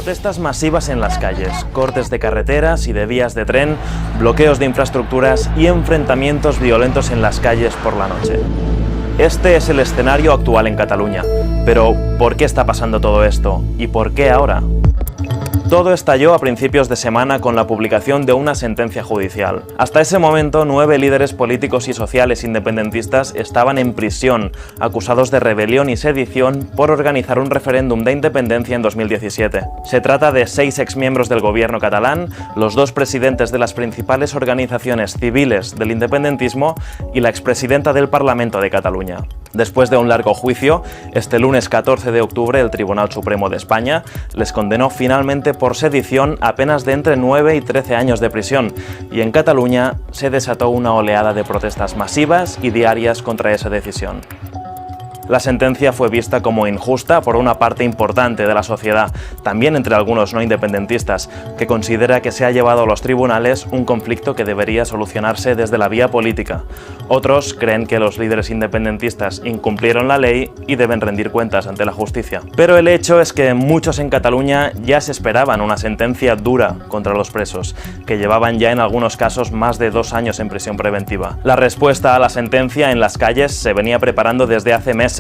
Protestas masivas en las calles, cortes de carreteras y de vías de tren, bloqueos de infraestructuras y enfrentamientos violentos en las calles por la noche. Este es el escenario actual en Cataluña. Pero, ¿por qué está pasando todo esto? ¿Y por qué ahora? Todo estalló a principios de semana con la publicación de una sentencia judicial. Hasta ese momento, 9 líderes políticos y sociales independentistas estaban en prisión, acusados de rebelión y sedición por organizar un referéndum de independencia en 2017. Se trata de 6 exmiembros del gobierno catalán, los 2 presidentes de las principales organizaciones civiles del independentismo y la expresidenta del Parlamento de Cataluña. Después de un largo juicio, este lunes 14 de octubre el Tribunal Supremo de España les condenó finalmente por sedición a penas de entre 9 y 13 años de prisión, y en Cataluña se desató una oleada de protestas masivas y diarias contra esa decisión. La sentencia fue vista como injusta por una parte importante de la sociedad, también entre algunos no independentistas, que considera que se ha llevado a los tribunales un conflicto que debería solucionarse desde la vía política. Otros creen que los líderes independentistas incumplieron la ley y deben rendir cuentas ante la justicia. Pero el hecho es que muchos en Cataluña ya se esperaban una sentencia dura contra los presos, que llevaban ya en algunos casos más de 2 años en prisión preventiva. La respuesta a la sentencia en las calles se venía preparando desde hace meses.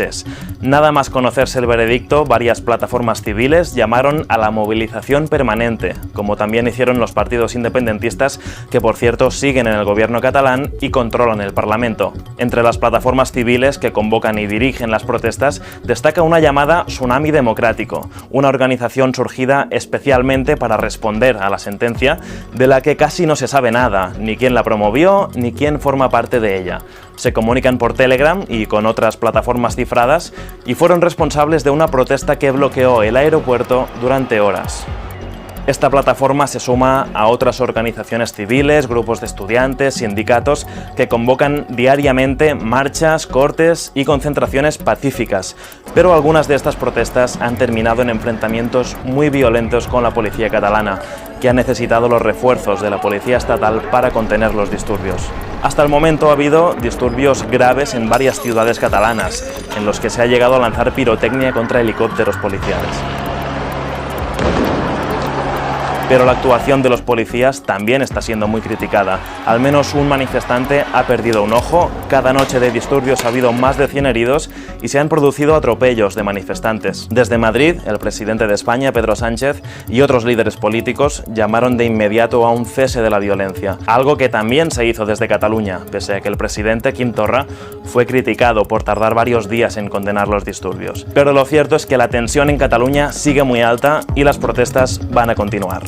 Nada más conocerse el veredicto, varias plataformas civiles llamaron a la movilización permanente, como también hicieron los partidos independentistas, que por cierto siguen en el gobierno catalán y controlan el Parlamento. Entre las plataformas civiles que convocan y dirigen las protestas, destaca una llamada Tsunami Democrático, una organización surgida especialmente para responder a la sentencia, de la que casi no se sabe nada, ni quién la promovió, ni quién forma parte de ella. Se comunican por Telegram y con otras plataformas cifradas y fueron responsables de una protesta que bloqueó el aeropuerto durante horas. Esta plataforma se suma a otras organizaciones civiles, grupos de estudiantes, sindicatos que convocan diariamente marchas, cortes y concentraciones pacíficas, pero algunas de estas protestas han terminado en enfrentamientos muy violentos con la policía catalana, que ha necesitado los refuerzos de la policía estatal para contener los disturbios. Hasta el momento ha habido disturbios graves en varias ciudades catalanas, en los que se ha llegado a lanzar pirotecnia contra helicópteros policiales. Pero la actuación de los policías también está siendo muy criticada. Al menos un manifestante ha perdido un ojo, cada noche de disturbios ha habido más de 100 heridos y se han producido atropellos de manifestantes. Desde Madrid, el presidente de España, Pedro Sánchez, y otros líderes políticos llamaron de inmediato a un cese de la violencia, algo que también se hizo desde Cataluña, pese a que el presidente Quim Torra fue criticado por tardar varios días en condenar los disturbios. Pero lo cierto es que la tensión en Cataluña sigue muy alta y las protestas van a continuar.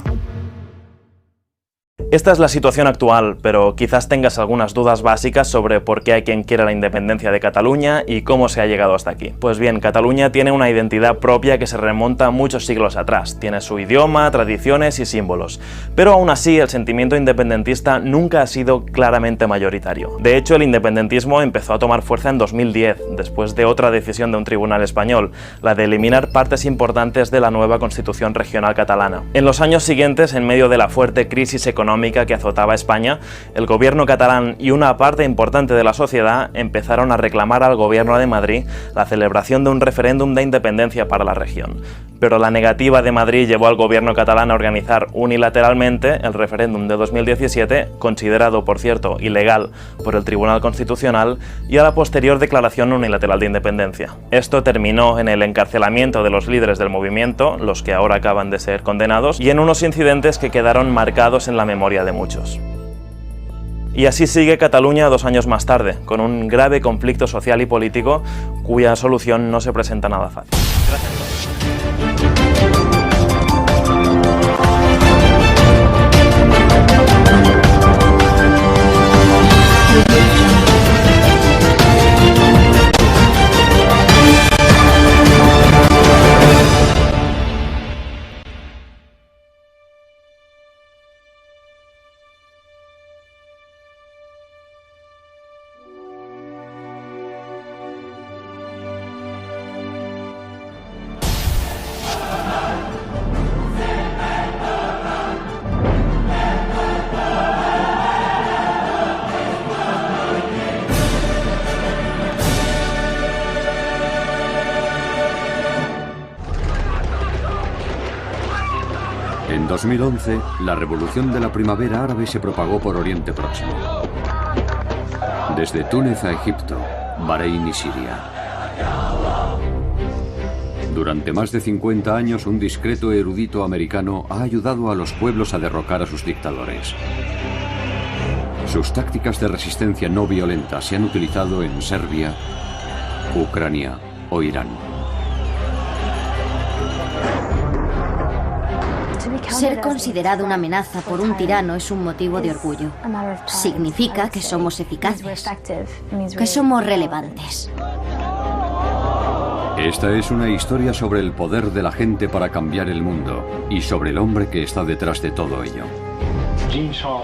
Esta es la situación actual, pero quizás tengas algunas dudas básicas sobre por qué hay quien quiera la independencia de Cataluña y cómo se ha llegado hasta aquí. Pues bien, Cataluña tiene una identidad propia que se remonta muchos siglos atrás, tiene su idioma, tradiciones y símbolos, pero aún así el sentimiento independentista nunca ha sido claramente mayoritario. De hecho, el independentismo empezó a tomar fuerza en 2010, después de otra decisión de un tribunal español, la de eliminar partes importantes de la nueva Constitución regional catalana. En los años siguientes, en medio de la fuerte crisis económica que azotaba a España, el gobierno catalán y una parte importante de la sociedad empezaron a reclamar al gobierno de Madrid la celebración de un referéndum de independencia para la región. Pero la negativa de Madrid llevó al gobierno catalán a organizar unilateralmente el referéndum de 2017, considerado, por cierto, ilegal por el Tribunal Constitucional, y a la posterior declaración unilateral de independencia. Esto terminó en el encarcelamiento de los líderes del movimiento, los que ahora acaban de ser condenados, y en unos incidentes que quedaron marcados en la memoria de muchos. Y así sigue Cataluña 2 años más tarde, con un grave conflicto social y político cuya solución no se presenta nada fácil. Gracias. 2011, la revolución de la primavera árabe se propagó por Oriente Próximo. Desde Túnez a Egipto, Bahrein y Siria. Durante más de 50 años, un discreto erudito americano ha ayudado a los pueblos a derrocar a sus dictadores. Sus tácticas de resistencia no violenta se han utilizado en Serbia, Ucrania o Irán. Ser considerado una amenaza por un tirano es un motivo de orgullo. Significa que somos eficaces, que somos relevantes. Esta es una historia sobre el poder de la gente para cambiar el mundo y sobre el hombre que está detrás de todo ello.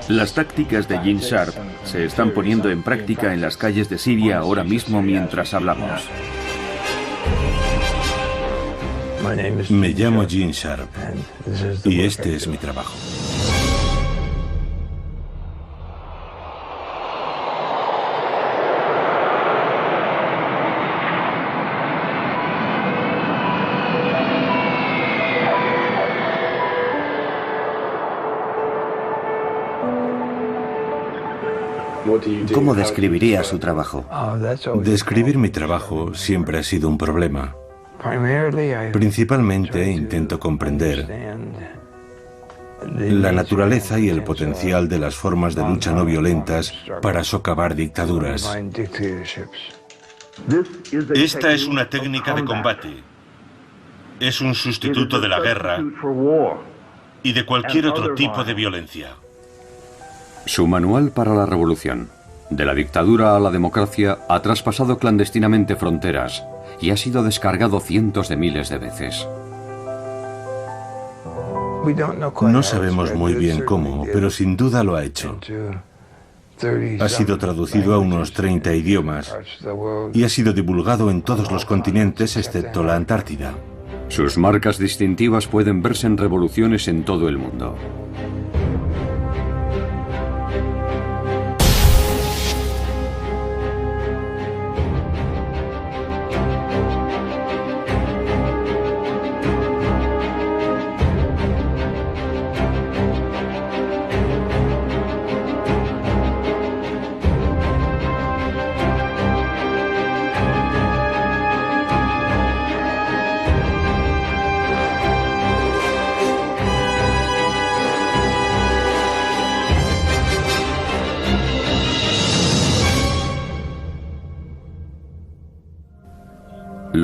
Las tácticas de Gene Sharp se están poniendo en práctica en las calles de Siria ahora mismo mientras hablamos. Me llamo Gene Sharp y este es mi trabajo. ¿Cómo describiría su trabajo? Describir mi trabajo siempre ha sido un problema. Principalmente intento comprender la naturaleza y el potencial de las formas de lucha no violentas para socavar dictaduras. Esta es una técnica de combate. Es un sustituto de la guerra y de cualquier otro tipo de violencia. Su manual para la revolución, de la dictadura a la democracia, ha traspasado clandestinamente fronteras y ha sido descargado cientos de miles de veces. No sabemos muy bien cómo, pero sin duda lo ha hecho. Ha sido traducido a unos 30 idiomas y ha sido divulgado en todos los continentes excepto la Antártida. Sus marcas distintivas pueden verse en revoluciones en todo el mundo.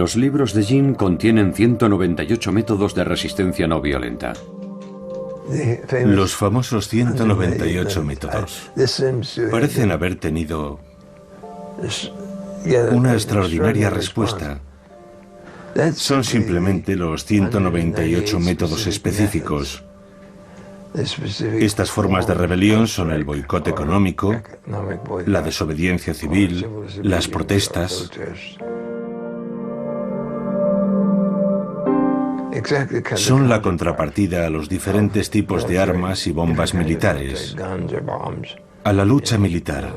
Los libros de Gene contienen 198 métodos de resistencia no violenta. Los famosos 198 métodos parecen haber tenido una extraordinaria respuesta. Son simplemente los 198 métodos específicos. Estas formas de rebelión son el boicot económico, la desobediencia civil, las protestas. Son la contrapartida a los diferentes tipos de armas y bombas militares, a la lucha militar.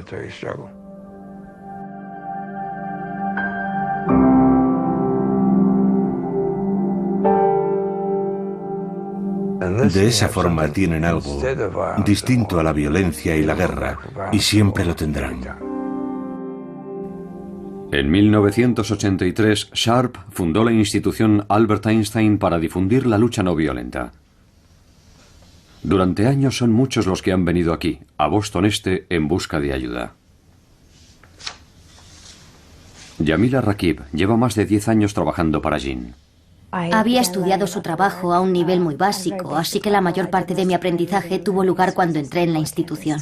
De esa forma tienen algo distinto a la violencia y la guerra, y siempre lo tendrán. En 1983, Sharp fundó la institución Albert Einstein para difundir la lucha no violenta. Durante años son muchos los que han venido aquí, a Boston Este, en busca de ayuda. Yamila Rakib lleva más de 10 años trabajando para Gene. Había estudiado su trabajo a un nivel muy básico, así que la mayor parte de mi aprendizaje tuvo lugar cuando entré en la institución.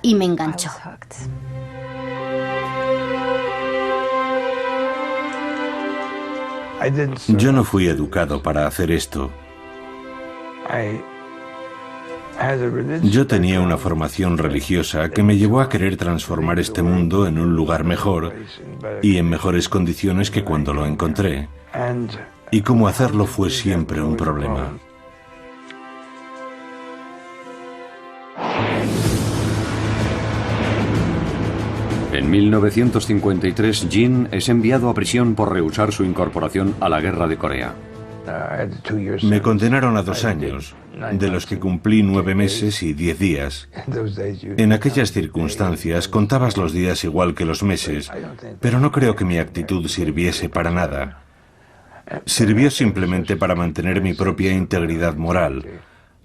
Y me enganchó. Yo no fui educado para hacer esto. Yo tenía una formación religiosa que me llevó a querer transformar este mundo en un lugar mejor y en mejores condiciones que cuando lo encontré. Y cómo hacerlo fue siempre un problema. En 1953, Gene es enviado a prisión por rehusar su incorporación a la guerra de Corea. Me condenaron a 2 años, de los que cumplí 9 meses y 10 días. En aquellas circunstancias contabas los días igual que los meses, pero no creo que mi actitud sirviese para nada. Sirvió simplemente para mantener mi propia integridad moral,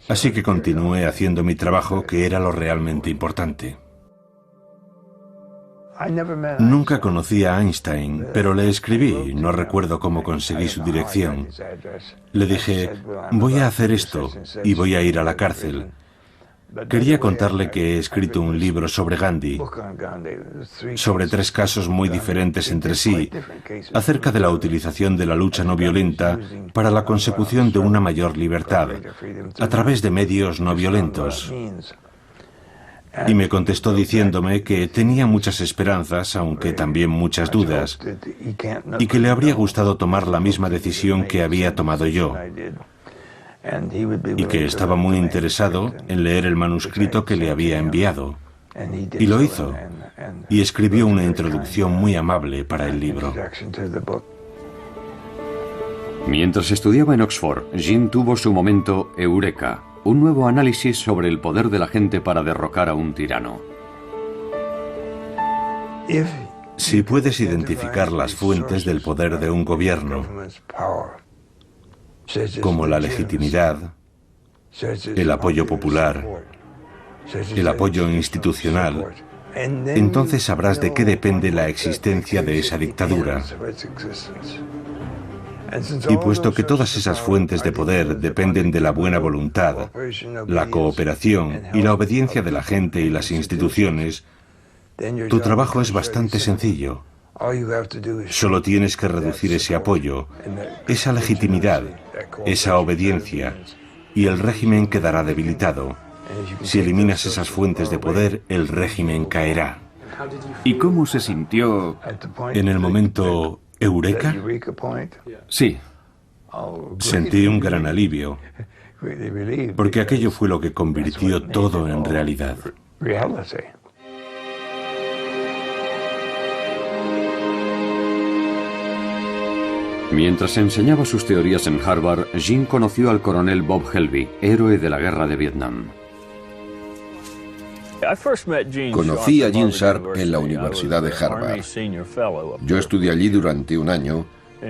así que continué haciendo mi trabajo, que era lo realmente importante. Nunca conocí a Einstein, pero le escribí, no recuerdo cómo conseguí su dirección. Le dije, voy a hacer esto y voy a ir a la cárcel. Quería contarle que he escrito un libro sobre Gandhi, sobre 3 casos muy diferentes entre sí, acerca de la utilización de la lucha no violenta para la consecución de una mayor libertad, a través de medios no violentos. Y me contestó diciéndome que tenía muchas esperanzas, aunque también muchas dudas, y que le habría gustado tomar la misma decisión que había tomado yo, y que estaba muy interesado en leer el manuscrito que le había enviado. Y lo hizo, y escribió una introducción muy amable para el libro. Mientras estudiaba en Oxford, Jean tuvo su momento eureka, un nuevo análisis sobre el poder de la gente para derrocar a un tirano. Si puedes identificar las fuentes del poder de un gobierno, como la legitimidad, el apoyo popular, el apoyo institucional, entonces sabrás de qué depende la existencia de esa dictadura. Y puesto que todas esas fuentes de poder dependen de la buena voluntad, la cooperación y la obediencia de la gente y las instituciones, tu trabajo es bastante sencillo. Solo tienes que reducir ese apoyo, esa legitimidad, esa obediencia, y el régimen quedará debilitado. Si eliminas esas fuentes de poder, el régimen caerá. ¿Y cómo se sintió En el momento eureka? Sí. Sentí un gran alivio, porque aquello fue lo que convirtió todo en realidad. Mientras enseñaba sus teorías en Harvard, Jean conoció al coronel Bob Helby, héroe de la guerra de Vietnam. Conocí a Gene Sharp en la Universidad de Harvard. Yo estudié allí durante 1 año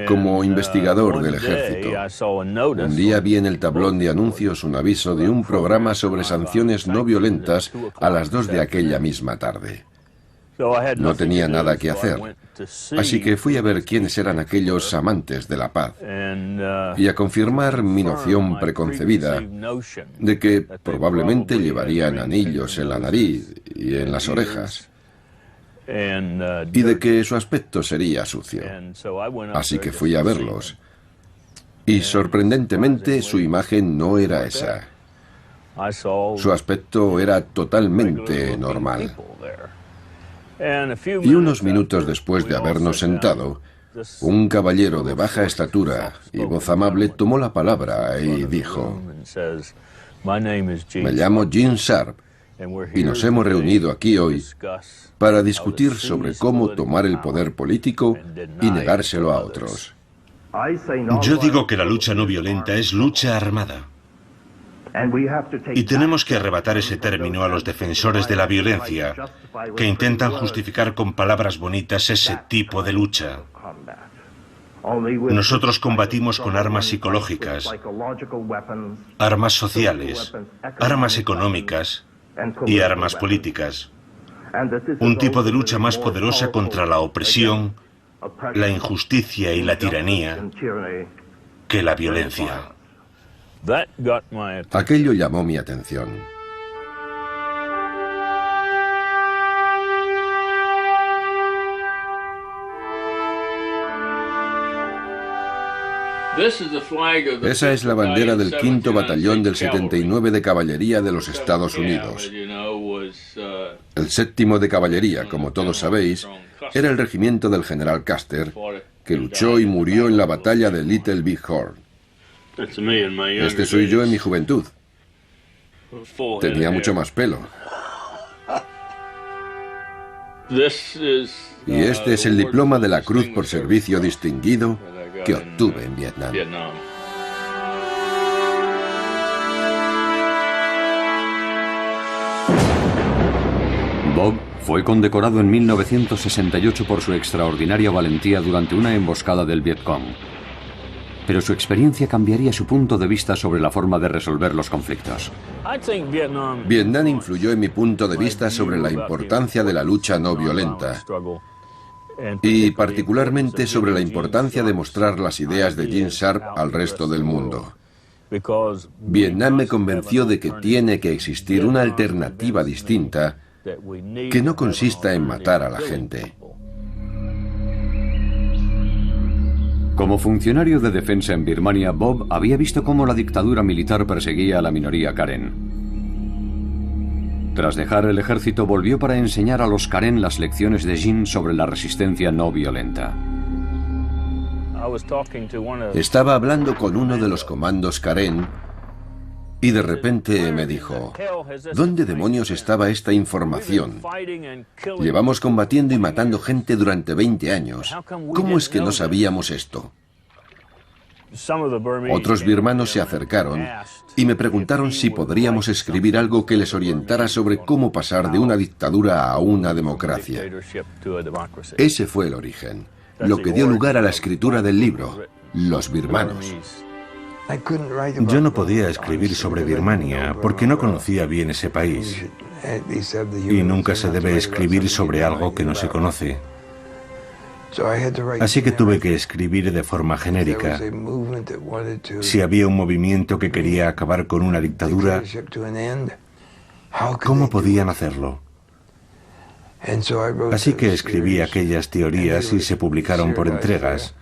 como investigador del ejército. Un día vi en el tablón de anuncios un aviso de un programa sobre sanciones no violentas a las 2 de aquella misma tarde. No tenía nada que hacer, así que fui a ver quiénes eran aquellos amantes de la paz y a confirmar mi noción preconcebida de que probablemente llevarían anillos en la nariz y en las orejas y de que su aspecto sería sucio. Así que fui a verlos y sorprendentemente su imagen no era esa. Su aspecto era totalmente normal. Y unos minutos después de habernos sentado, un caballero de baja estatura y voz amable tomó la palabra y dijo: me llamo Gene Sharp y nos hemos reunido aquí hoy para discutir sobre cómo tomar el poder político y negárselo a otros. Yo digo que la lucha no violenta es lucha armada. Y tenemos que arrebatar ese término a los defensores de la violencia, que intentan justificar con palabras bonitas ese tipo de lucha. Nosotros combatimos con armas psicológicas, armas sociales, armas económicas y armas políticas. Un tipo de lucha más poderosa contra la opresión, la injusticia y la tiranía que la violencia. Aquello llamó mi atención. Esa es la bandera del 5º Batallón del 79 de Caballería de los Estados Unidos. El 7º de Caballería, como todos sabéis, era el regimiento del general Custer, que luchó y murió en la batalla de Little Big Horn. Este soy yo en mi juventud. Tenía mucho más pelo. Y este es el diploma de la Cruz por Servicio Distinguido que obtuve en Vietnam. Bob fue condecorado en 1968 por su extraordinaria valentía durante una emboscada del Vietcong. Pero su experiencia cambiaría su punto de vista sobre la forma de resolver los conflictos. Vietnam influyó en mi punto de vista sobre la importancia de la lucha no violenta y particularmente sobre la importancia de mostrar las ideas de Gene Sharp al resto del mundo. Vietnam me convenció de que tiene que existir una alternativa distinta que no consista en matar a la gente. Como funcionario de defensa en Birmania, Bob había visto cómo la dictadura militar perseguía a la minoría Karen. Tras dejar el ejército, volvió para enseñar a los Karen las lecciones de Gene sobre la resistencia no violenta. Estaba hablando con uno de los comandos Karen y de repente me dijo: ¿dónde demonios estaba esta información? Llevamos combatiendo y matando gente durante 20 años. ¿Cómo es que no sabíamos esto? Otros birmanos se acercaron y me preguntaron si podríamos escribir algo que les orientara sobre cómo pasar de una dictadura a una democracia. Ese fue el origen, lo que dio lugar a la escritura del libro, Los birmanos. Yo no podía escribir sobre Birmania porque no conocía bien ese país. Y nunca se debe escribir sobre algo que no se conoce. Así que tuve que escribir de forma genérica. Si había un movimiento que quería acabar con una dictadura, ¿cómo podían hacerlo? Así que escribí aquellas teorías y se publicaron por entregas.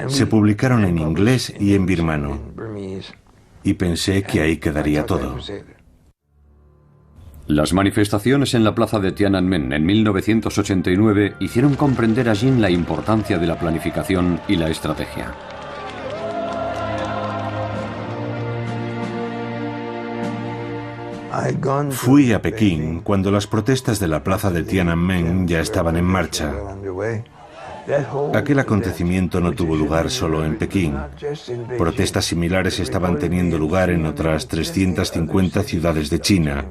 Se publicaron en inglés y en birmano. Y pensé que ahí quedaría todo. Las manifestaciones en la plaza de Tiananmen en 1989 hicieron comprender a Gene la importancia de la planificación y la estrategia. Fui a Pekín cuando las protestas de la plaza de Tiananmen ya estaban en marcha. Aquel acontecimiento no tuvo lugar solo en Pekín. Protestas similares estaban teniendo lugar en otras 350 ciudades de China.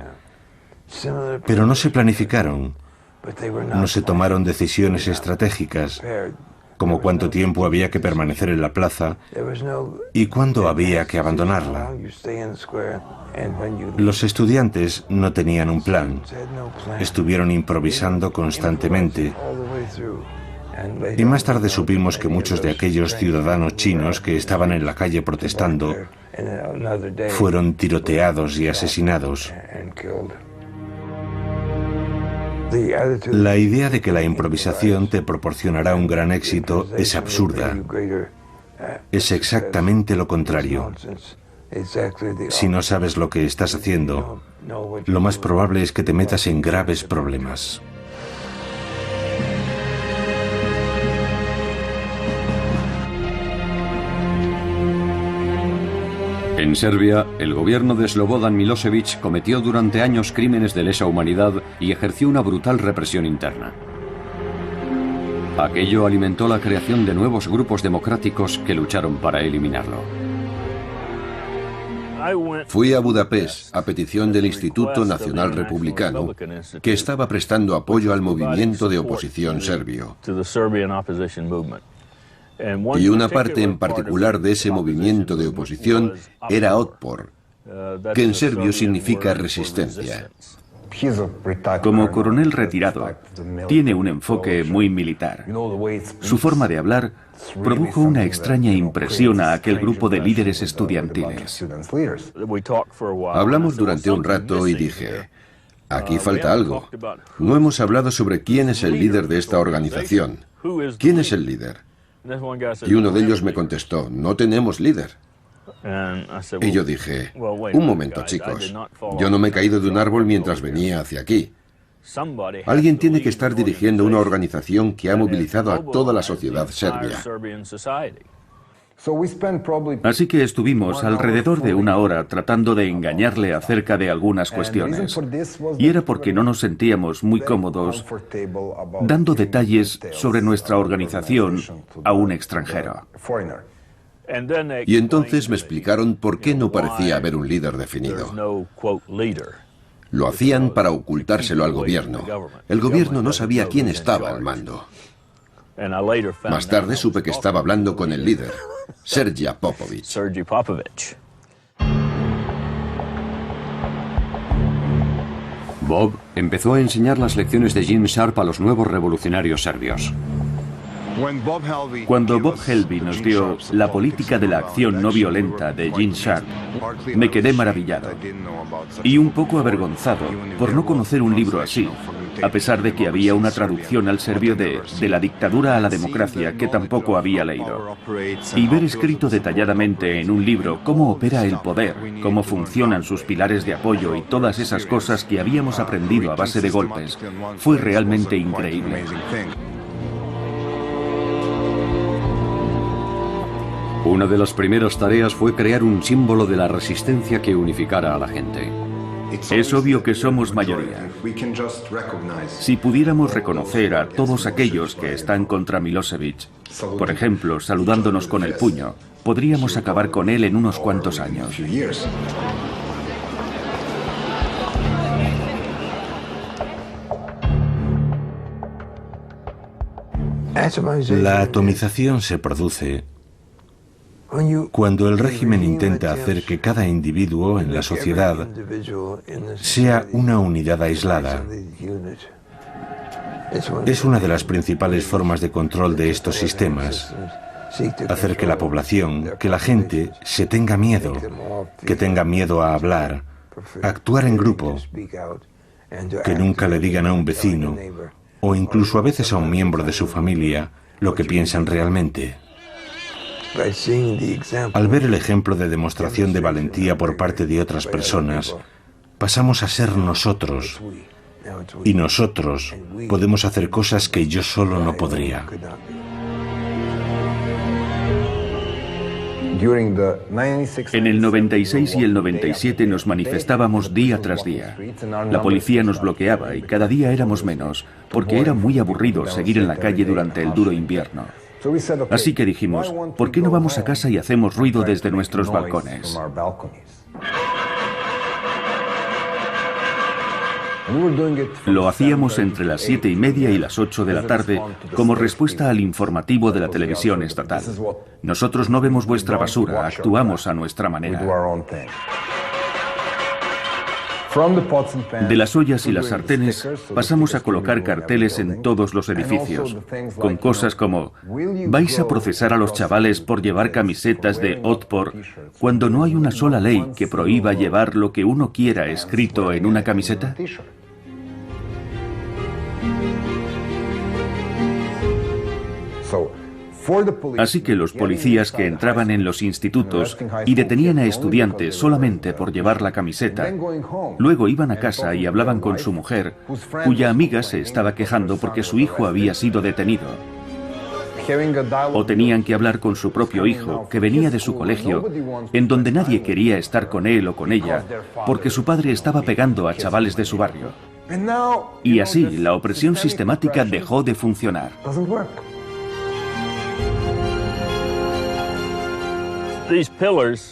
Pero no se planificaron. No se tomaron decisiones estratégicas, como cuánto tiempo había que permanecer en la plaza y cuándo había que abandonarla. Los estudiantes no tenían un plan. Estuvieron improvisando constantemente. Y más tarde supimos que muchos de aquellos ciudadanos chinos que estaban en la calle protestando fueron tiroteados y asesinados. La idea de que la improvisación te proporcionará un gran éxito es absurda. Es exactamente lo contrario. Si no sabes lo que estás haciendo, lo más probable es que te metas en graves problemas. En Serbia, el gobierno de Slobodan Milosevic cometió durante años crímenes de lesa humanidad y ejerció una brutal represión interna. Aquello alimentó la creación de nuevos grupos democráticos que lucharon para eliminarlo. Fui a Budapest a petición del Instituto Nacional Republicano, que estaba prestando apoyo al movimiento de oposición serbio. Y una parte en particular de ese movimiento de oposición era Otpor, que en serbio significa resistencia. Como coronel retirado, tiene un enfoque muy militar. Su forma de hablar produjo una extraña impresión a aquel grupo de líderes estudiantiles. Hablamos durante un rato y dije: aquí falta algo. No hemos hablado sobre quién es el líder de esta organización. ¿Quién es el líder? Y uno de ellos me contestó: no tenemos líder. Y yo dije: un momento, chicos, yo no me he caído de un árbol mientras venía hacia aquí. Alguien tiene que estar dirigiendo una organización que ha movilizado a toda la sociedad serbia. Así que estuvimos alrededor de una hora tratando de engañarle acerca de algunas cuestiones. Y era porque no nos sentíamos muy cómodos dando detalles sobre nuestra organización a un extranjero. Y entonces me explicaron por qué no parecía haber un líder definido. Lo hacían para ocultárselo al gobierno. El gobierno no sabía quién estaba al mando. Más tarde supe que estaba hablando con el líder, Sergei Popovich. Bob empezó a enseñar las lecciones de Gene Sharp a los nuevos revolucionarios serbios. Cuando Bob Helby nos dio La política de la acción no violenta de Gene Sharp, me quedé maravillado y un poco avergonzado por no conocer un libro así, a pesar de que había una traducción al serbio de la dictadura a la democracia que tampoco había leído. Y ver escrito detalladamente en un libro cómo opera el poder, cómo funcionan sus pilares de apoyo y todas esas cosas que habíamos aprendido a base de golpes, fue realmente increíble. Una de las primeras tareas fue crear un símbolo de la resistencia que unificara a la gente. Es obvio que somos mayoría. Si pudiéramos reconocer a todos aquellos que están contra Milosevic, por ejemplo, saludándonos con el puño, podríamos acabar con él en unos cuantos años. La atomización se produce cuando el régimen intenta hacer que cada individuo en la sociedad sea una unidad aislada. Es una de las principales formas de control de estos sistemas. Hacer que la población, que la gente, se tenga miedo, que tenga miedo a hablar, a actuar en grupo, que nunca le digan a un vecino, o incluso a veces a un miembro de su familia, lo que piensan realmente. Al ver el ejemplo de demostración de valentía por parte de otras personas, pasamos a ser nosotros. Y nosotros podemos hacer cosas que yo solo no podría. En el 96 y el 97 nos manifestábamos día tras día. La policía nos bloqueaba y cada día éramos menos, porque era muy aburrido seguir en la calle durante el duro invierno. Así que dijimos, ¿por qué no vamos a casa y hacemos ruido desde nuestros balcones? Lo hacíamos entre las 7:30 y las 8 de la tarde como respuesta al informativo de la televisión estatal. Nosotros no vemos vuestra basura, actuamos a nuestra manera. De las ollas y las sartenes pasamos a colocar carteles en todos los edificios, con cosas como ¿vais a procesar a los chavales por llevar camisetas de Otpor cuando no hay una sola ley que prohíba llevar lo que uno quiera escrito en una camiseta? Así que los policías que entraban en los institutos y detenían a estudiantes solamente por llevar la camiseta, luego iban a casa y hablaban con su mujer, cuya amiga se estaba quejando porque su hijo había sido detenido. O tenían que hablar con su propio hijo, que venía de su colegio, en donde nadie quería estar con él o con ella, porque su padre estaba pegando a chavales de su barrio. Y así, la opresión sistemática dejó de funcionar.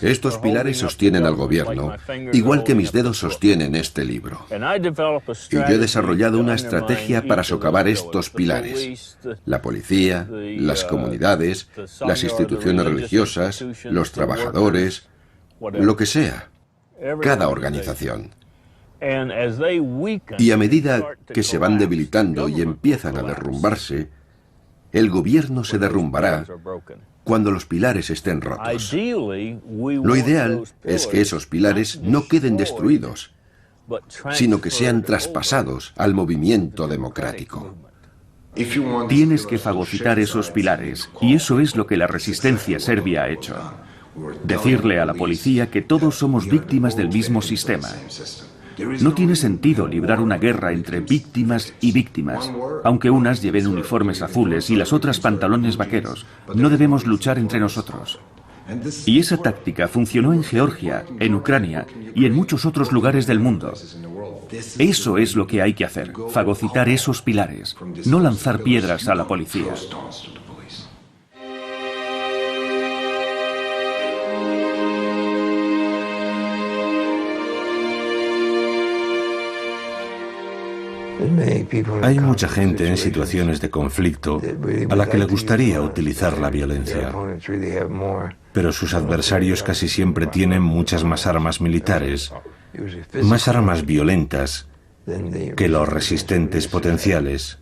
Estos pilares sostienen al gobierno, igual que mis dedos sostienen este libro. Y yo he desarrollado una estrategia para socavar estos pilares. La policía, las comunidades, las instituciones religiosas, los trabajadores, lo que sea, cada organización. Y a medida que se van debilitando y empiezan a derrumbarse, el gobierno se derrumbará cuando los pilares estén rotos. Lo ideal es que esos pilares no queden destruidos, sino que sean traspasados al movimiento democrático. Tienes que fagocitar esos pilares, y eso es lo que la resistencia serbia ha hecho. Decirle a la policía que todos somos víctimas del mismo sistema. No tiene sentido librar una guerra entre víctimas y víctimas. Aunque unas lleven uniformes azules y las otras pantalones vaqueros, no debemos luchar entre nosotros. Y esa táctica funcionó en Georgia, en Ucrania y en muchos otros lugares del mundo. Eso es lo que hay que hacer, fagocitar esos pilares, no lanzar piedras a la policía. Hay mucha gente en situaciones de conflicto a la que le gustaría utilizar la violencia, pero sus adversarios casi siempre tienen muchas más armas militares, más armas violentas que los resistentes potenciales.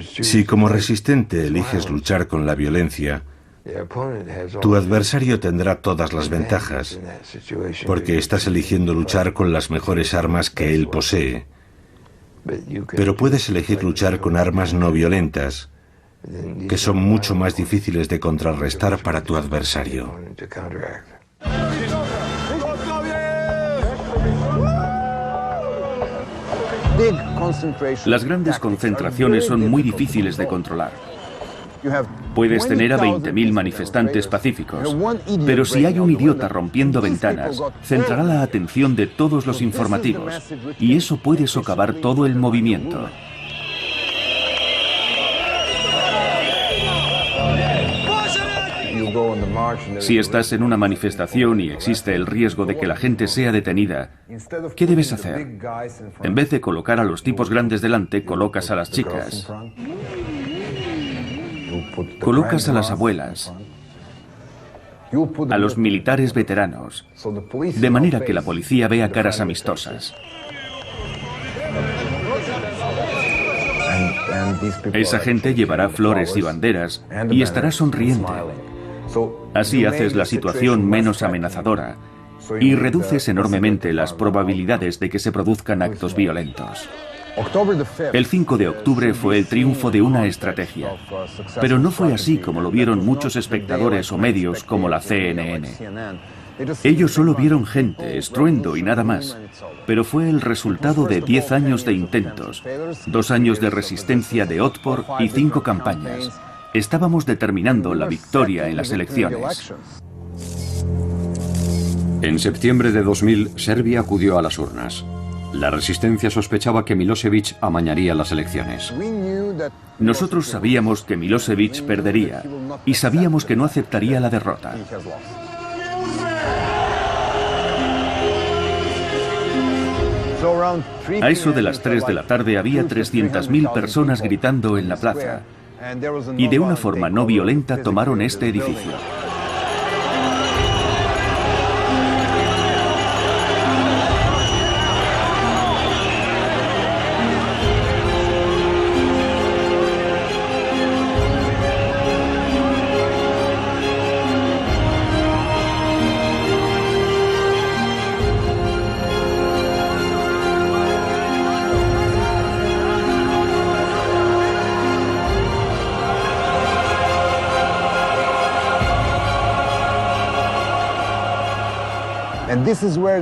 Si como resistente eliges luchar con la violencia, tu adversario tendrá todas las ventajas, porque estás eligiendo luchar con las mejores armas que él posee. Pero puedes elegir luchar con armas no violentas, que son mucho más difíciles de contrarrestar para tu adversario. Las grandes concentraciones son muy difíciles de controlar. Puedes tener a 20.000 manifestantes pacíficos, pero si hay un idiota rompiendo ventanas, centrará la atención de todos los informativos, y eso puede socavar todo el movimiento. Si estás en una manifestación y existe el riesgo de que la gente sea detenida, ¿qué debes hacer? En vez de colocar a los tipos grandes delante, colocas a las chicas. Colocas a las abuelas, a los militares veteranos, de manera que la policía vea caras amistosas. Esa gente llevará flores y banderas y estará sonriente. Así haces la situación menos amenazadora y reduces enormemente las probabilidades de que se produzcan actos violentos. El 5 de octubre fue el triunfo de una estrategia, pero no fue así como lo vieron muchos espectadores o medios como la CNN. Ellos solo vieron gente, estruendo y nada más, pero fue el resultado de 10 años de intentos, 2 años de resistencia de Otpor y 5 campañas. Estábamos determinando la victoria en las elecciones. En septiembre de 2000, Serbia acudió a las urnas. La resistencia sospechaba que Milosevic amañaría las elecciones. Nosotros sabíamos que Milosevic perdería y sabíamos que no aceptaría la derrota. A eso de las 3 de la tarde había 300.000 personas gritando en la plaza y de una forma no violenta tomaron este edificio.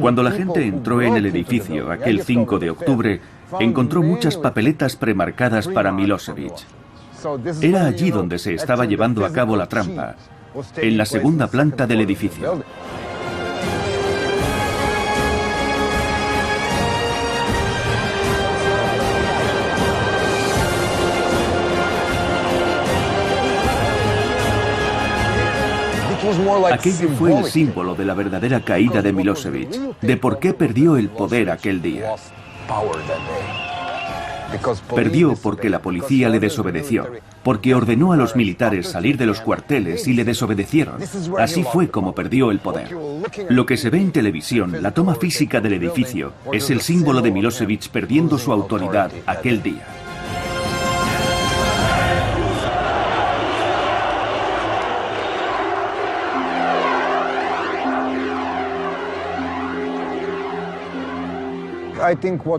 Cuando la gente entró en el edificio aquel 5 de octubre, encontró muchas papeletas premarcadas para Milosevic. Era allí donde se estaba llevando a cabo la trampa, en la segunda planta del edificio. Aquello fue el símbolo de la verdadera caída de Milosevic, de por qué perdió el poder aquel día. Perdió porque la policía le desobedeció, porque ordenó a los militares salir de los cuarteles y le desobedecieron. Así fue como perdió el poder. Lo que se ve en televisión, la toma física del edificio, es el símbolo de Milosevic perdiendo su autoridad aquel día.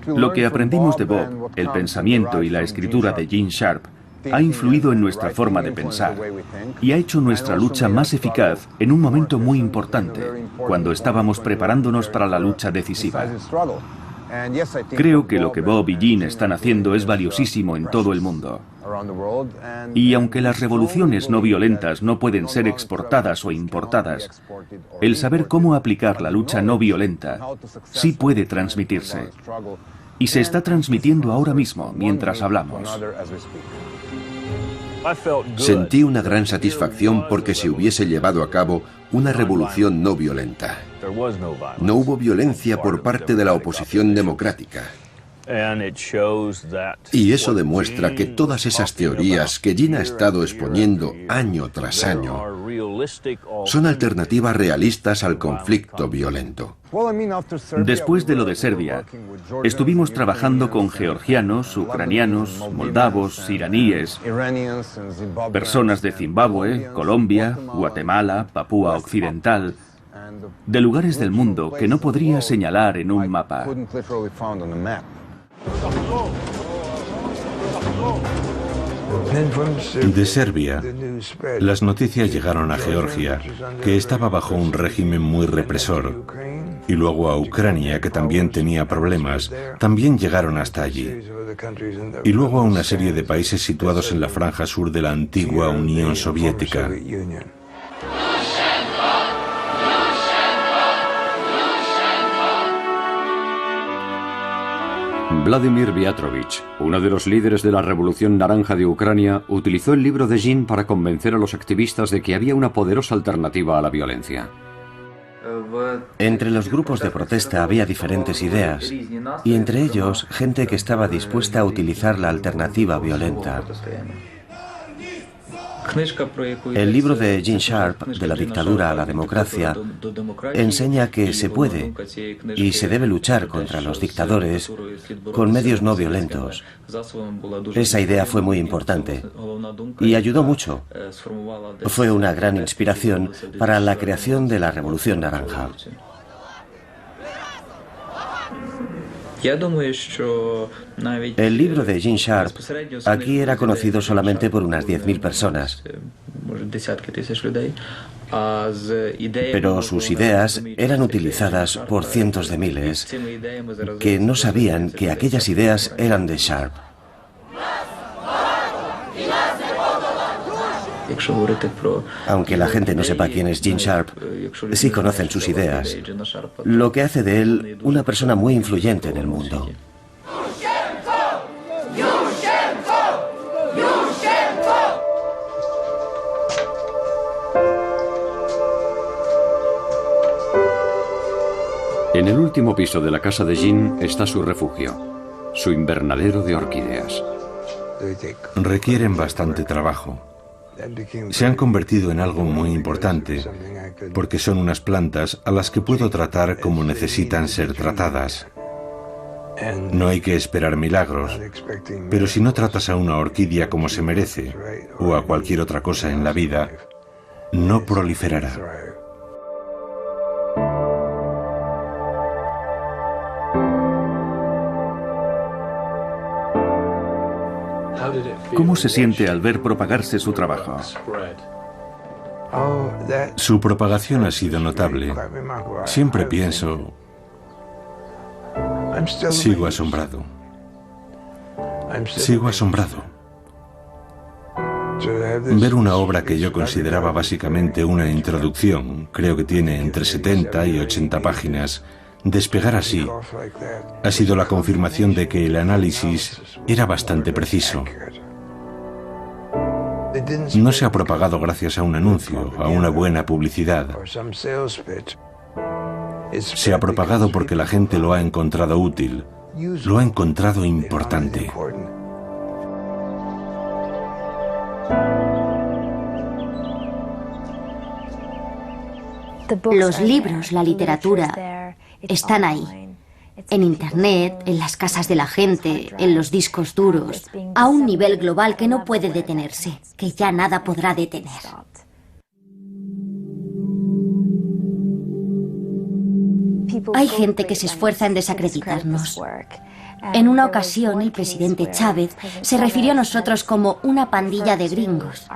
Lo que aprendimos de Bob, el pensamiento y la escritura de Gene Sharp, ha influido en nuestra forma de pensar y ha hecho nuestra lucha más eficaz en un momento muy importante, cuando estábamos preparándonos para la lucha decisiva. Creo que lo que Bob y Gene están haciendo es valiosísimo en todo el mundo. Y aunque las revoluciones no violentas no pueden ser exportadas o importadas, el saber cómo aplicar la lucha no violenta sí puede transmitirse. Y se está transmitiendo ahora mismo, mientras hablamos. Sentí una gran satisfacción porque se hubiese llevado a cabo una revolución no violenta. No hubo violencia por parte de la oposición democrática. Y eso demuestra que todas esas teorías que Jean ha estado exponiendo año tras año son alternativas realistas al conflicto violento. Después de lo de Serbia, estuvimos trabajando con georgianos, ucranianos, moldavos, iraníes, personas de Zimbabue, Colombia, Guatemala, Papúa Occidental, de lugares del mundo que no podría señalar en un mapa. De Serbia, las noticias llegaron a Georgia, que estaba bajo un régimen muy represor, y luego a Ucrania, que también tenía problemas, también llegaron hasta allí, y luego a una serie de países situados en la franja sur de la antigua Unión Soviética. Vladimir Viatrovich, uno de los líderes de la Revolución Naranja de Ucrania, utilizó el libro de Jean para convencer a los activistas de que había una poderosa alternativa a la violencia. Entre los grupos de protesta había diferentes ideas, y entre ellos gente que estaba dispuesta a utilizar la alternativa violenta. El libro de Gene Sharp, De la dictadura a la democracia, enseña que se puede y se debe luchar contra los dictadores con medios no violentos. Esa idea fue muy importante y ayudó mucho. Fue una gran inspiración para la creación de la Revolución Naranja. El libro de Gene Sharp aquí era conocido solamente por unas 10.000 personas, pero sus ideas eran utilizadas por cientos de miles que no sabían que aquellas ideas eran de Sharp. Aunque la gente no sepa quién es Gene Sharp, sí conocen sus ideas, lo que hace de él una persona muy influyente en el mundo. En el último piso de la casa de Jean está su refugio, su invernadero de orquídeas. Requieren bastante trabajo. Se han convertido en algo muy importante, porque son unas plantas a las que puedo tratar como necesitan ser tratadas. No hay que esperar milagros, pero si no tratas a una orquídea como se merece, o a cualquier otra cosa en la vida, no proliferará. ¿Cómo se siente al ver propagarse su trabajo? Su propagación ha sido notable. Siempre pienso, sigo asombrado. Sigo asombrado. Ver una obra que yo consideraba básicamente una introducción, creo que tiene entre 70 y 80 páginas, despegar así ha sido la confirmación de que el análisis era bastante preciso. No se ha propagado gracias a un anuncio, a una buena publicidad. Se ha propagado porque la gente lo ha encontrado útil, lo ha encontrado importante. Los libros, la literatura, están ahí. En Internet, en las casas de la gente, en los discos duros, a un nivel global que no puede detenerse, que ya nada podrá detener. Hay gente que se esfuerza en desacreditarnos. En una ocasión, el presidente Chávez se refirió a nosotros como una pandilla de gringos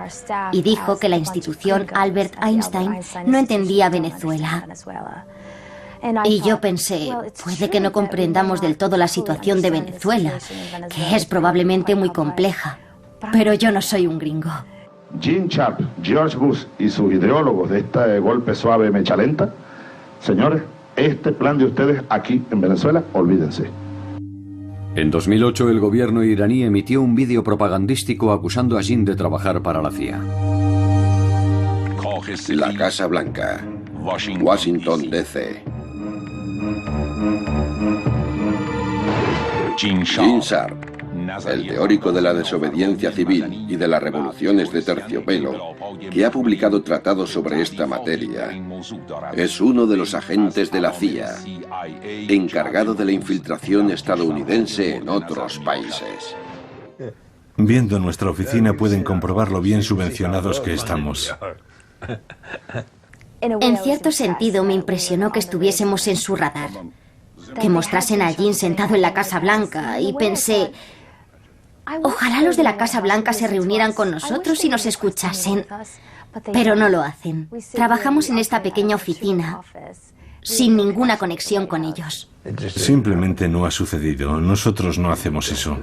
y dijo que la institución Albert Einstein no entendía Venezuela. Y yo pensé, puede que no comprendamos del todo la situación de Venezuela, que es probablemente muy compleja, pero yo no soy un gringo. Gene Sharp, George Bush y sus ideólogos de este golpe suave mecha lenta, señores, este plan de ustedes aquí en Venezuela, olvídense. En 2008 el gobierno iraní emitió un vídeo propagandístico acusando a Jean de trabajar para la CIA. La Casa Blanca, Washington, D.C. Gene Sharp, el teórico de la desobediencia civil y de las revoluciones de terciopelo, que ha publicado tratados sobre esta materia, es uno de los agentes de la CIA, encargado de la infiltración estadounidense en otros países. Viendo nuestra oficina pueden comprobar lo bien subvencionados que estamos. En cierto sentido me impresionó que estuviésemos en su radar, que mostrasen a Gene sentado en la Casa Blanca, y pensé, ojalá los de la Casa Blanca se reunieran con nosotros y nos escuchasen, pero no lo hacen. Trabajamos en esta pequeña oficina, sin ninguna conexión con ellos. Simplemente no ha sucedido. Nosotros no hacemos eso.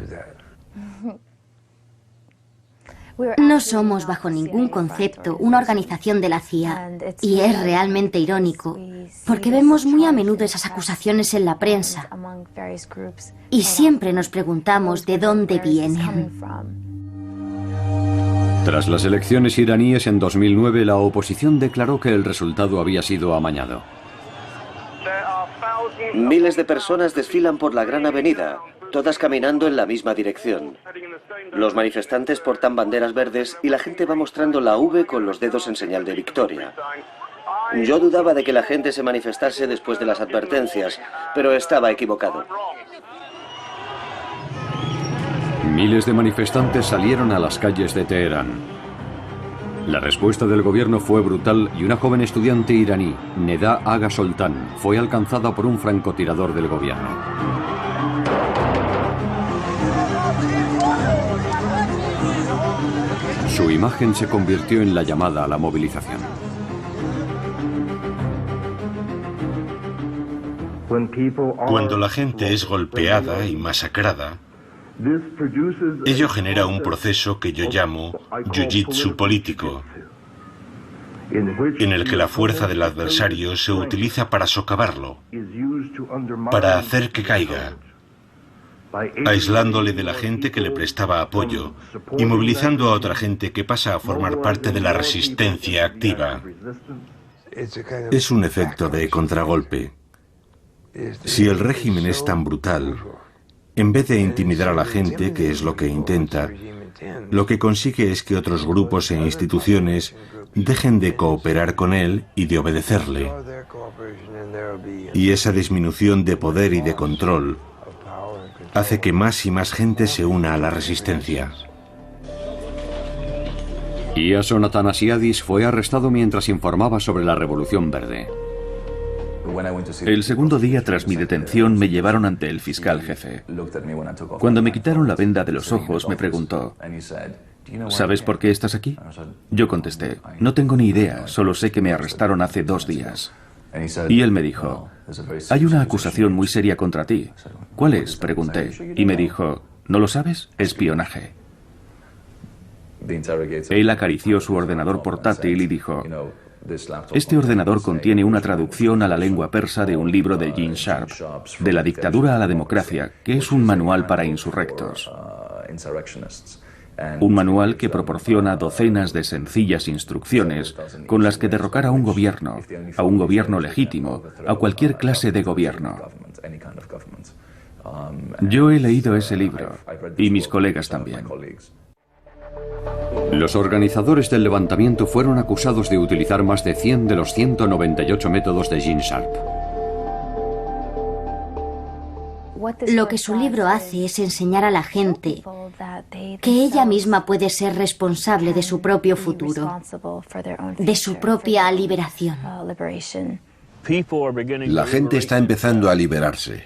No somos bajo ningún concepto una organización de la CIA, y es realmente irónico, porque vemos muy a menudo esas acusaciones en la prensa, y siempre nos preguntamos de dónde vienen. Tras las elecciones iraníes en 2009, la oposición declaró que el resultado había sido amañado. Miles de personas desfilan por la gran avenida, todas caminando en la misma dirección. Los manifestantes portan banderas verdes y la gente va mostrando la V con los dedos en señal de victoria. Yo dudaba de que la gente se manifestase después de las advertencias, pero estaba equivocado. Miles de manifestantes salieron a las calles de Teherán. La respuesta del gobierno fue brutal y una joven estudiante iraní, Neda Aga Soltan, fue alcanzada por un francotirador del gobierno. Su imagen se convirtió en la llamada a la movilización. Cuando la gente es golpeada y masacrada, ello genera un proceso que yo llamo jiu-jitsu político, en el que la fuerza del adversario se utiliza para socavarlo, para hacer que caiga, aislándole de la gente que le prestaba apoyo y movilizando a otra gente que pasa a formar parte de la resistencia activa. Es un efecto de contragolpe. Si el régimen es tan brutal, en vez de intimidar a la gente, que es lo que intenta, lo que consigue es que otros grupos e instituciones dejen de cooperar con él y de obedecerle. Y esa disminución de poder y de control hace que más y más gente se una a la resistencia. Iason Atanasiadis fue arrestado mientras informaba sobre la Revolución Verde. El segundo día tras mi detención me llevaron ante el fiscal jefe. Cuando me quitaron la venda de los ojos me preguntó, ¿sabes por qué estás aquí? Yo contesté, no tengo ni idea, solo sé que me arrestaron hace 2 días. Y él me dijo, hay una acusación muy seria contra ti. ¿Cuál es?, pregunté. Y me dijo, ¿no lo sabes? Espionaje. Él acarició su ordenador portátil y dijo, este ordenador contiene una traducción a la lengua persa de un libro de Gene Sharp, De la dictadura a la democracia, que es un manual para insurrectos. Un manual que proporciona docenas de sencillas instrucciones con las que derrocar a un gobierno legítimo, a cualquier clase de gobierno. Yo he leído ese libro, y mis colegas también. Los organizadores del levantamiento fueron acusados de utilizar más de 100 de los 198 métodos de Gene Sharp. Lo que su libro hace es enseñar a la gente que ella misma puede ser responsable de su propio futuro, de su propia liberación. La gente está empezando a liberarse.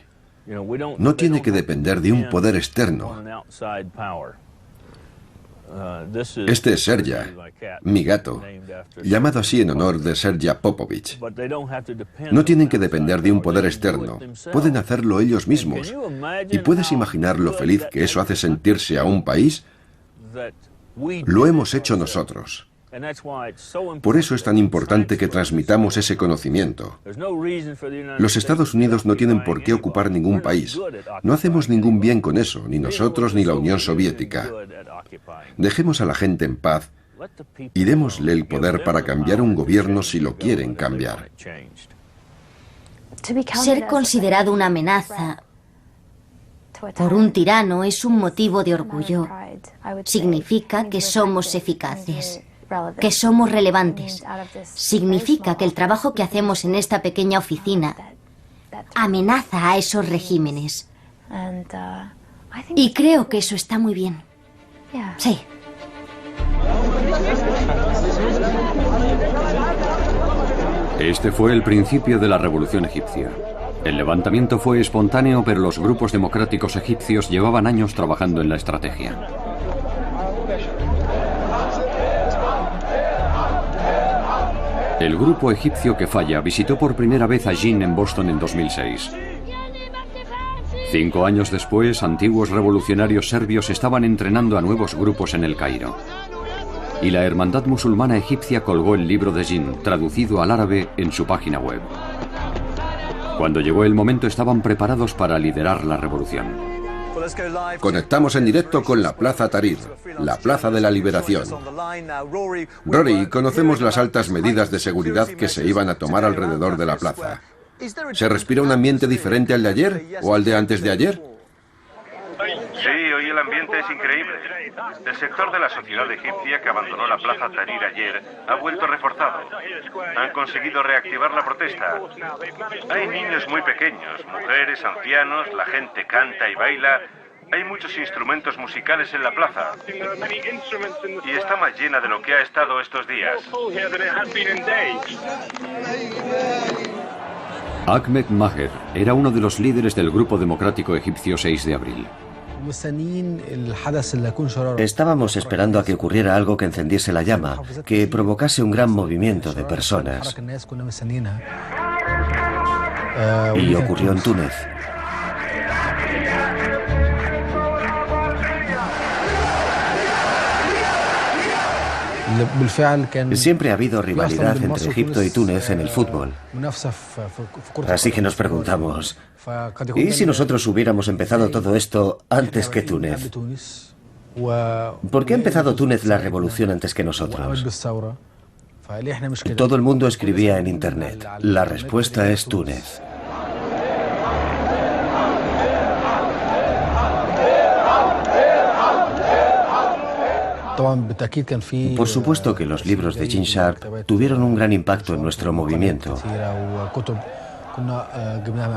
No tiene que depender de un poder externo. Este es Serja, mi gato, llamado así en honor de Serja Popovich. No tienen que depender de un poder externo, pueden hacerlo ellos mismos. ¿Y puedes imaginar lo feliz que eso hace sentirse a un país? Lo hemos hecho nosotros. Por eso es tan importante que transmitamos ese conocimiento. Los Estados Unidos no tienen por qué ocupar ningún país. No hacemos ningún bien con eso, ni nosotros ni la Unión Soviética. Dejemos a la gente en paz y démosle el poder para cambiar un gobierno si lo quieren cambiar. Ser considerado una amenaza por un tirano es un motivo de orgullo. Significa que somos eficaces, que somos relevantes. Significa que el trabajo que hacemos en esta pequeña oficina amenaza a esos regímenes. Y creo que eso está muy bien. Sí. Este fue el principio de la revolución egipcia. El levantamiento fue espontáneo, pero los grupos democráticos egipcios llevaban años trabajando en la estrategia. El grupo egipcio que falla visitó por primera vez a Jin en Boston en 2006. 5 años después, antiguos revolucionarios serbios estaban entrenando a nuevos grupos en El Cairo. Y la Hermandad Musulmana Egipcia colgó el libro de Jin, traducido al árabe, en su página web. Cuando llegó el momento estaban preparados para liderar la revolución. Conectamos en directo con la Plaza Tahrir, la Plaza de la Liberación. Rory, conocemos las altas medidas de seguridad que se iban a tomar alrededor de la plaza. ¿Se respira un ambiente diferente al de ayer o al de antes de ayer? Sí, hoy el ambiente es increíble. El sector de la sociedad egipcia que abandonó la Plaza Tahrir ayer ha vuelto reforzado. Han conseguido reactivar la protesta. Hay niños muy pequeños, mujeres, ancianos, la gente canta y baila. Hay muchos instrumentos musicales en la plaza. Y está más llena de lo que ha estado estos días. Ahmed Maher era uno de los líderes del grupo democrático egipcio 6 de abril. Estábamos esperando a que ocurriera algo que encendiese la llama, que provocase un gran movimiento de personas. Y ocurrió en Túnez. Siempre ha habido rivalidad entre Egipto y Túnez en el fútbol. Así que nos preguntamos, ¿y si nosotros hubiéramos empezado todo esto antes que Túnez? ¿Por qué ha empezado Túnez la revolución antes que nosotros? Todo el mundo escribía en Internet. La respuesta es Túnez. Por supuesto que los libros de Gene Sharp tuvieron un gran impacto en nuestro movimiento.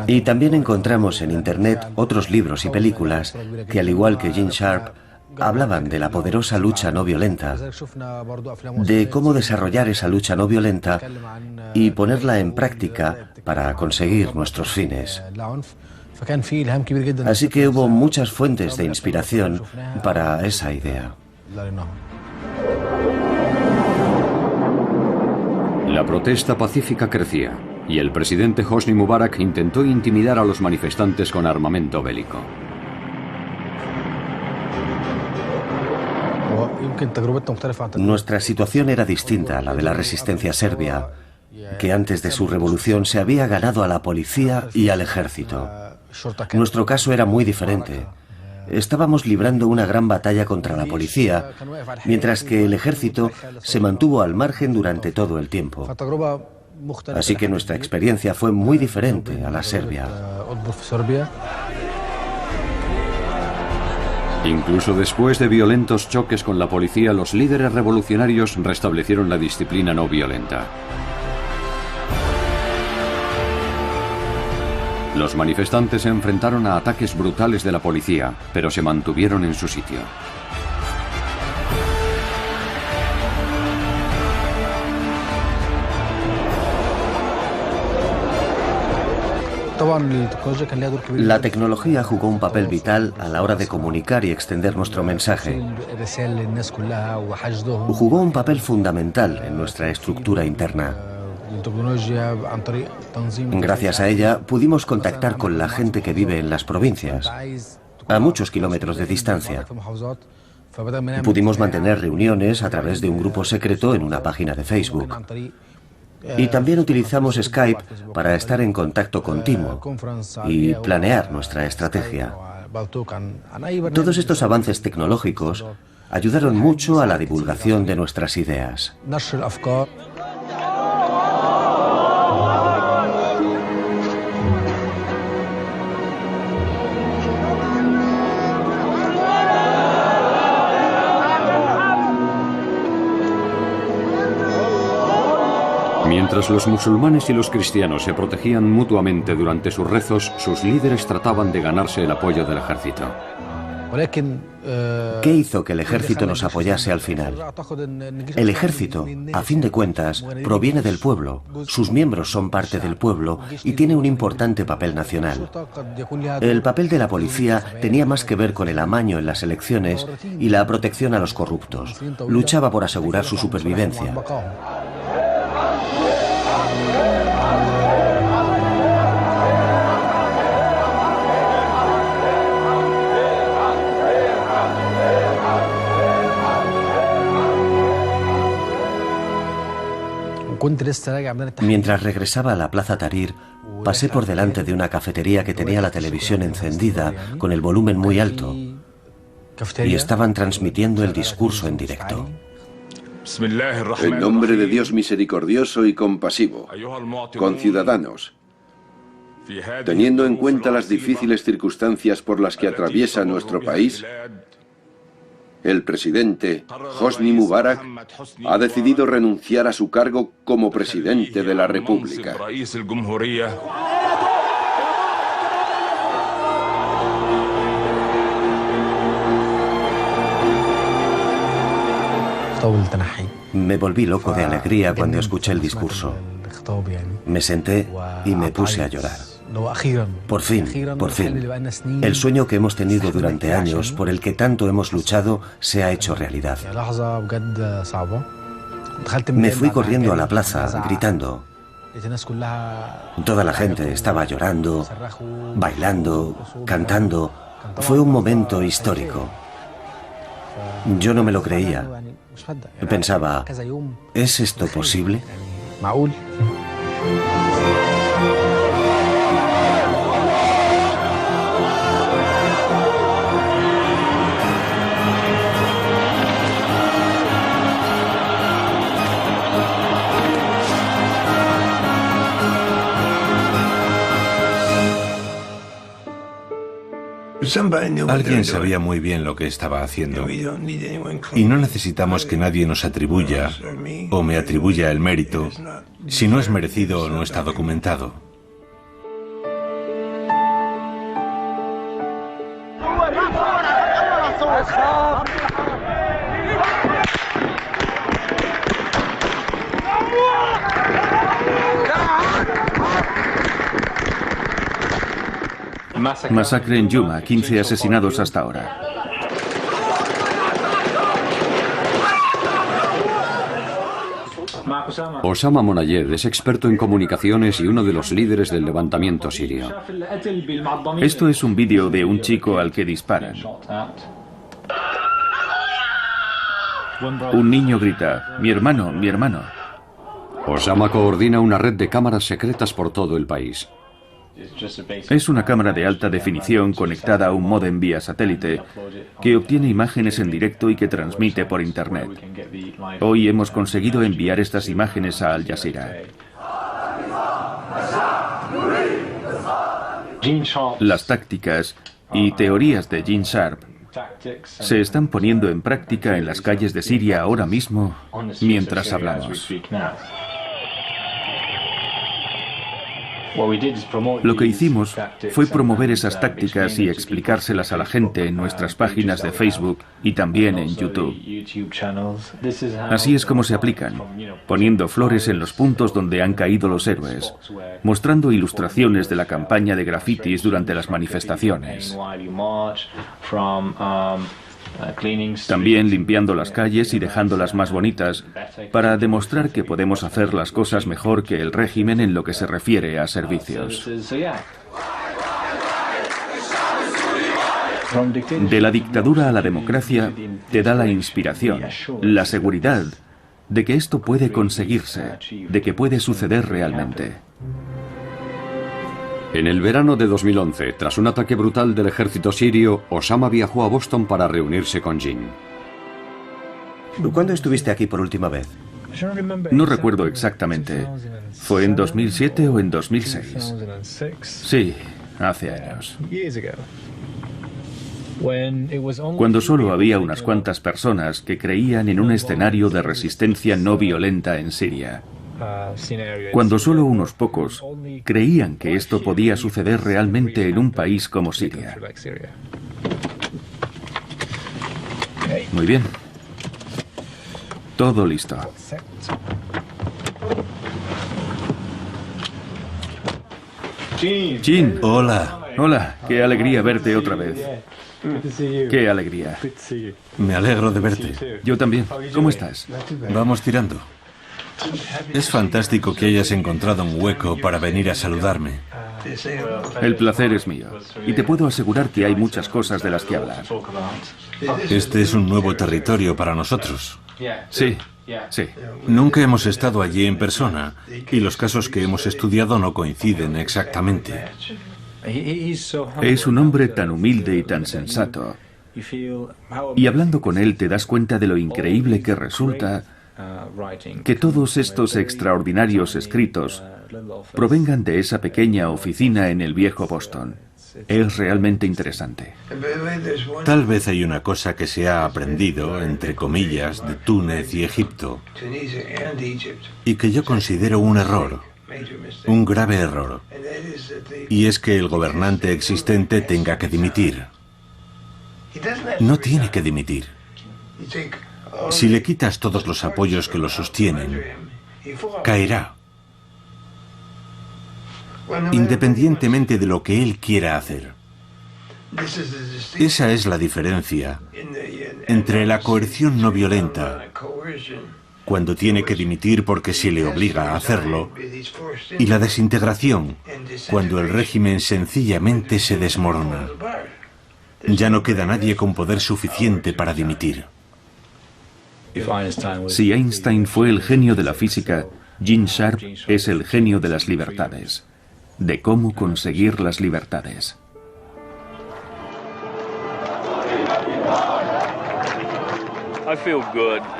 Y también encontramos en Internet otros libros y películas que, al igual que Gene Sharp, hablaban de la poderosa lucha no violenta, de cómo desarrollar esa lucha no violenta y ponerla en práctica para conseguir nuestros fines. Así que hubo muchas fuentes de inspiración para esa idea. La protesta pacífica crecía y el presidente Hosni Mubarak intentó intimidar a los manifestantes con armamento bélico. Nuestra situación era distinta a la de la resistencia serbia, que antes de su revolución se había ganado a la policía y al ejército. Nuestro caso era muy diferente. Estábamos librando una gran batalla contra la policía, mientras que el ejército se mantuvo al margen durante todo el tiempo. Así que nuestra experiencia fue muy diferente a la serbia. Incluso después de violentos choques con la policía, los líderes revolucionarios restablecieron la disciplina no violenta. Los manifestantes se enfrentaron a ataques brutales de la policía, pero se mantuvieron en su sitio. La tecnología jugó un papel vital a la hora de comunicar y extender nuestro mensaje. Jugó un papel fundamental en nuestra estructura interna. Gracias a ella pudimos contactar con la gente que vive en las provincias, a muchos kilómetros de distancia. Pudimos mantener reuniones a través de un grupo secreto en una página de Facebook. Y también utilizamos Skype para estar en contacto continuo y planear nuestra estrategia. Todos estos avances tecnológicos ayudaron mucho a la divulgación de nuestras ideas. Mientras los musulmanes y los cristianos se protegían mutuamente durante sus rezos, sus líderes trataban de ganarse el apoyo del ejército. ¿Qué hizo que el ejército nos apoyase al final? El ejército, a fin de cuentas, proviene del pueblo. Sus miembros son parte del pueblo y tiene un importante papel nacional. El papel de la policía tenía más que ver con el amaño en las elecciones y la protección a los corruptos. Luchaba por asegurar su supervivencia. Mientras regresaba a la Plaza Tahrir, pasé por delante de una cafetería que tenía la televisión encendida con el volumen muy alto y estaban transmitiendo el discurso en directo. En nombre de Dios misericordioso y compasivo, conciudadanos, teniendo en cuenta las difíciles circunstancias por las que atraviesa nuestro país, el presidente Hosni Mubarak ha decidido renunciar a su cargo como presidente de la República. Me volví loco de alegría cuando escuché el discurso. Me senté y me puse a llorar. Por fin, el sueño que hemos tenido durante años, por el que tanto hemos luchado, se ha hecho realidad. Me fui corriendo a la plaza, gritando. Toda la gente estaba llorando, bailando, cantando. Fue un momento histórico. Yo no me lo creía. Pensaba, ¿es esto posible? Alguien sabía muy bien lo que estaba haciendo y no necesitamos que nadie nos atribuya o me atribuya el mérito si no es merecido o no está documentado. Masacre en Yuma, 15 asesinados hasta ahora. Osama Monayed es experto en comunicaciones y uno de los líderes del levantamiento sirio. Esto es un vídeo de un chico al que disparan. Un niño grita, "Mi hermano, mi hermano". Osama coordina una red de cámaras secretas por todo el país. Es una cámara de alta definición conectada a un módem vía satélite que obtiene imágenes en directo y que transmite por Internet. Hoy hemos conseguido enviar estas imágenes a Al Jazeera. Las tácticas y teorías de Gene Sharp se están poniendo en práctica en las calles de Siria ahora mismo mientras hablamos. Lo que hicimos fue promover esas tácticas y explicárselas a la gente en nuestras páginas de Facebook y también en YouTube. Así es como se aplican, poniendo flores en los puntos donde han caído los héroes, mostrando ilustraciones de la campaña de grafitis durante las manifestaciones. También limpiando las calles y dejándolas más bonitas para demostrar que podemos hacer las cosas mejor que el régimen en lo que se refiere a servicios. De la dictadura a la democracia te da la inspiración, la seguridad de que esto puede conseguirse, de que puede suceder realmente. En el verano de 2011, tras un ataque brutal del ejército sirio, Osama viajó a Boston para reunirse con Gene. ¿Cuándo estuviste aquí por última vez? No recuerdo exactamente. ¿Fue en 2007 o en 2006? Sí, hace años. Cuando solo había unas cuantas personas que creían en un escenario de resistencia no violenta en Siria. cuando solo unos pocos creían que esto podía suceder realmente en un país como Siria. Muy bien. Todo listo. Jin. Hola. Hola, qué alegría verte otra vez. Qué alegría. Me alegro de verte. Yo también. ¿Cómo estás? Vamos tirando. Es fantástico que hayas encontrado un hueco para venir a saludarme. El placer es mío. Y te puedo asegurar que hay muchas cosas de las que hablar. Este es un nuevo territorio para nosotros. Sí, sí. Nunca hemos estado allí en persona y los casos que hemos estudiado no coinciden exactamente. Es un hombre tan humilde y tan sensato. Y hablando con él te das cuenta de lo increíble que resulta que todos estos extraordinarios escritos provengan de esa pequeña oficina en el viejo Boston. Es realmente interesante. Tal vez hay una cosa que se ha aprendido, entre comillas, de Túnez y Egipto, y que yo considero un error, un grave error, y es que el gobernante existente tenga que dimitir. No tiene que dimitir. Si le quitas todos los apoyos que lo sostienen, caerá. Independientemente de lo que él quiera hacer. Esa es la diferencia entre la coerción no violenta, cuando tiene que dimitir porque se le obliga a hacerlo, y la desintegración, cuando el régimen sencillamente se desmorona. Ya no queda nadie con poder suficiente para dimitir. Si Einstein fue el genio de la física, Gene Sharp es el genio de las libertades, de cómo conseguir las libertades.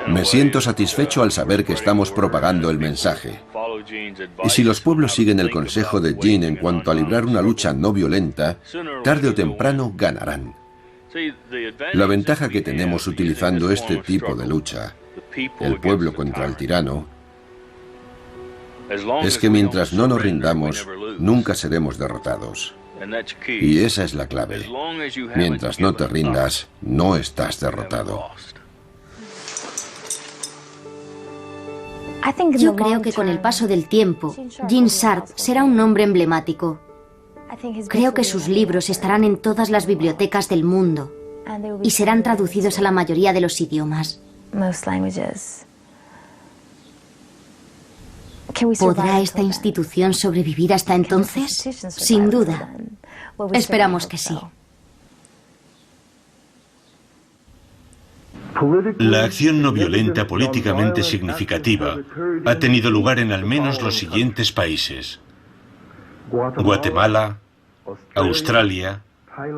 Me siento satisfecho al saber que estamos propagando el mensaje. Y si los pueblos siguen el consejo de Gene en cuanto a librar una lucha no violenta, tarde o temprano ganarán. La ventaja que tenemos utilizando este tipo de lucha, el pueblo contra el tirano, es que mientras no nos rindamos, nunca seremos derrotados. Y esa es la clave. Mientras no te rindas, no estás derrotado. Yo creo que con el paso del tiempo, Gene Sharp será un nombre emblemático. Creo que sus libros estarán en todas las bibliotecas del mundo y serán traducidos a la mayoría de los idiomas. ¿Podrá esta institución sobrevivir hasta entonces? Sin duda. Esperamos que sí. La acción no violenta políticamente significativa ha tenido lugar en al menos los siguientes países: Guatemala, Australia,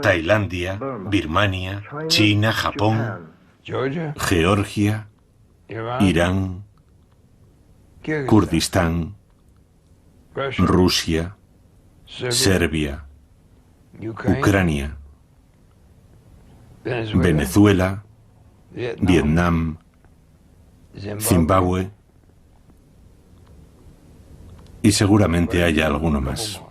Tailandia, Birmania, China, Japón, Georgia, Irán, Kurdistán, Rusia, Serbia, Ucrania, Venezuela, Vietnam, Zimbabue y seguramente haya alguno más.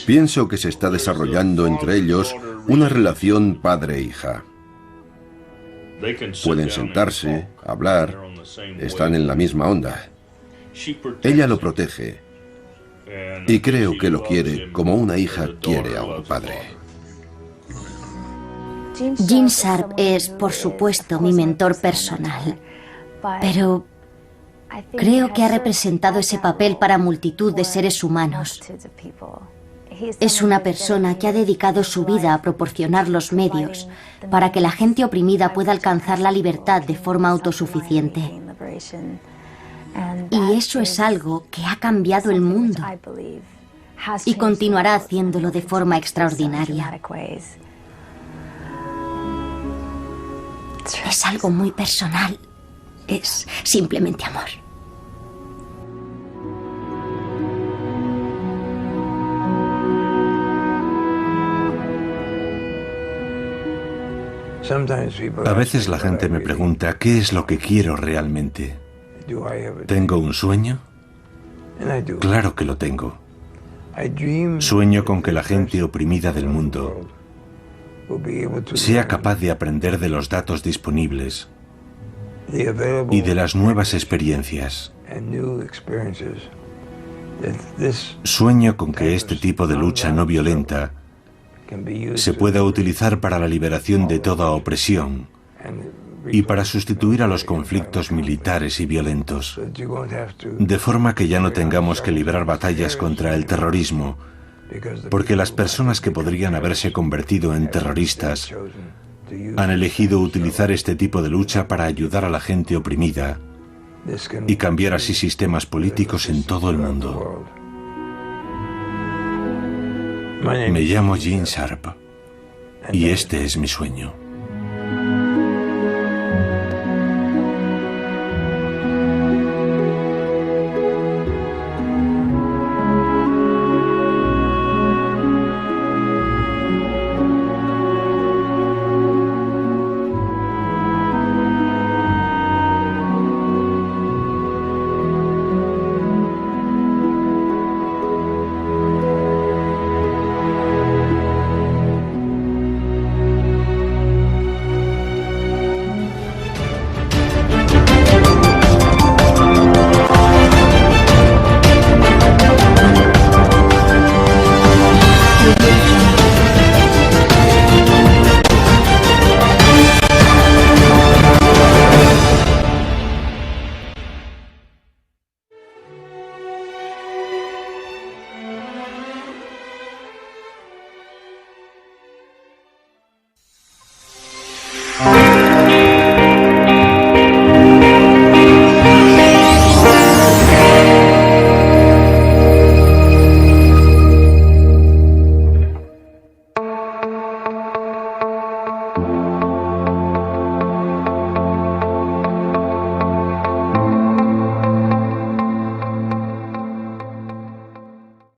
Pienso que se está desarrollando entre ellos una relación padre-hija. Pueden sentarse, hablar, están en la misma onda. Ella lo protege y creo que lo quiere como una hija quiere a un padre. Gene Sharp es, por supuesto, mi mentor personal, pero creo que ha representado ese papel para multitud de seres humanos. Es una persona que ha dedicado su vida a proporcionar los medios para que la gente oprimida pueda alcanzar la libertad de forma autosuficiente. Y eso es algo que ha cambiado el mundo y continuará haciéndolo de forma extraordinaria. Es algo muy personal. Es simplemente amor. A veces la gente me pregunta qué es lo que quiero realmente. ¿Tengo un sueño? Claro que lo tengo. Sueño con que la gente oprimida del mundo sea capaz de aprender de los datos disponibles y de las nuevas experiencias. Sueño con que este tipo de lucha no violenta se pueda utilizar para la liberación de toda opresión y para sustituir a los conflictos militares y violentos, de forma que ya no tengamos que librar batallas contra el terrorismo, porque las personas que podrían haberse convertido en terroristas han elegido utilizar este tipo de lucha para ayudar a la gente oprimida y cambiar así sistemas políticos en todo el mundo. Me llamo Gene Sharp y este es mi sueño.